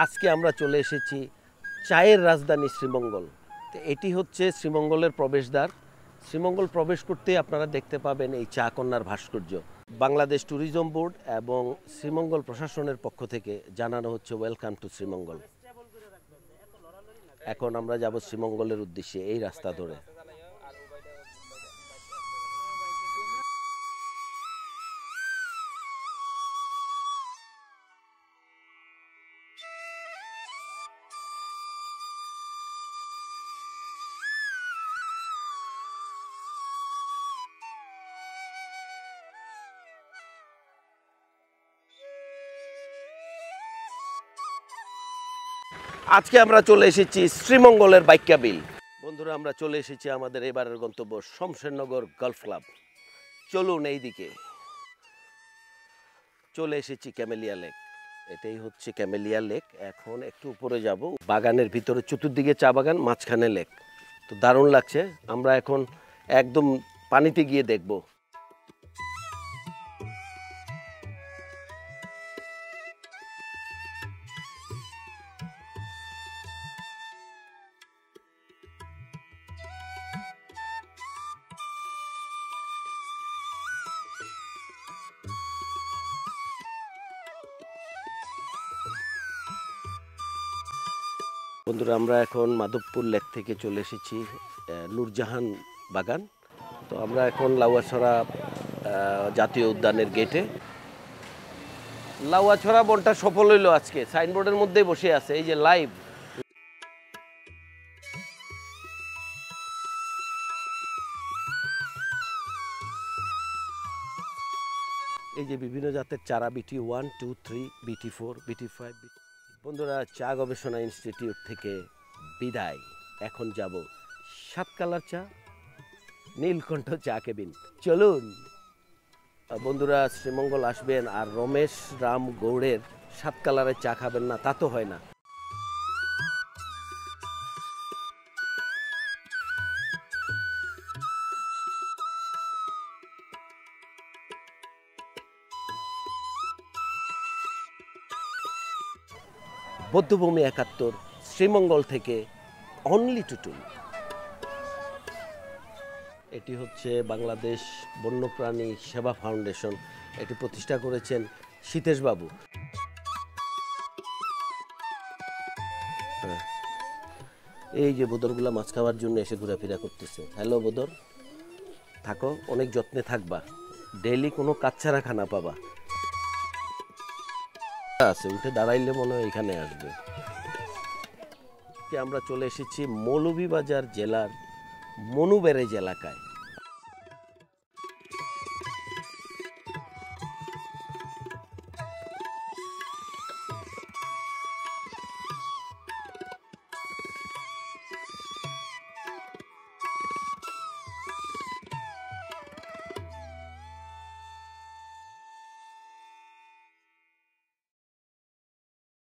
আজকে আমরা চলে এসেছি চায়ের রাজধানী শ্রীমঙ্গল। তো এটি হচ্ছে শ্রীমঙ্গলের প্রবেশদ্বার। শ্রীমঙ্গল প্রবেশ করতে আপনারা দেখতে পাবেন এই চা কন্যার ভাস্কর্য। বাংলাদেশ ট্যুরিজম বোর্ড এবং শ্রীমঙ্গল প্রশাসনের পক্ষ থেকে জানানো হচ্ছে ওয়েলকাম টু শ্রীমঙ্গল। এখন আমরা যাব শ্রীমঙ্গলের উদ্দেশ্যে এই রাস্তা ধরে। আজকে আমরা চলে এসেছি শ্রীমঙ্গলের বাইক্কা বিল। বন্ধুরা, আমরা চলে এসেছি আমাদের এবারের গন্তব্য শমশেরনগর গলফ ক্লাব। চলুন এই দিকে। চলে এসেছি ক্যামেলিয়া লেক। এটাই হচ্ছে ক্যামেলিয়া লেক। এখন একটু উপরে যাব। বাগানের ভিতরে চতুর্দিকে চা বাগান, মাঝখানে লেক। তো দারুণ লাগছে। আমরা এখন একদম পানিতে গিয়ে দেখব। বন্ধুরা, আমরা এখন মাধবপুর লেক থেকে চলে এসেছি নূরজাহান বাগান। তো আমরা এখন লাউয়াছড়া জাতীয় উদ্যানের গেটে। লাউয়াছড়া বনটা সফল হইল আজকে। সাইনবোর্ডের মধ্যেই বসে আছে, এই যে লাইভ। এই যে বিভিন্ন জাতের চারা, BT 1, 2, 3, BT 4, BT 5। বন্ধুরা, চা গবেষণা ইনস্টিটিউট থেকে বিদায়। এখন যাব সাতকালার চা, নীলকণ্ঠ চা কেবিন। চলুন বন্ধুরা, শ্রীমঙ্গল আসবেন আর রমেশ রাম গৌড়ের সাতকালারের চা খাবেন না, তা তো হয় না। বৌদ্ধভূমি 71 শ্রীমঙ্গল থেকে অনলি টুটুল। এটি হচ্ছে বাংলাদেশ বন্যপ্রাণী সেবা ফাউন্ডেশন। এটি প্রতিষ্ঠা করেছেন সীতেশবাবু। এই যে বদরগুলা মাছ খাওয়ার জন্য এসে ঘোরাফেরা করতেছে। হ্যালো বদর, থাকো, অনেক যত্নে থাকবা, ডেইলি কোনো কাচ্চারা খানা পাবা। আছে, উঠে দাঁড়াইলে মনে হয় এখানে আসবে। আমরা চলে এসেছি মৌলভীবাজার জেলার মনু ব্যারেজ এলাকায়।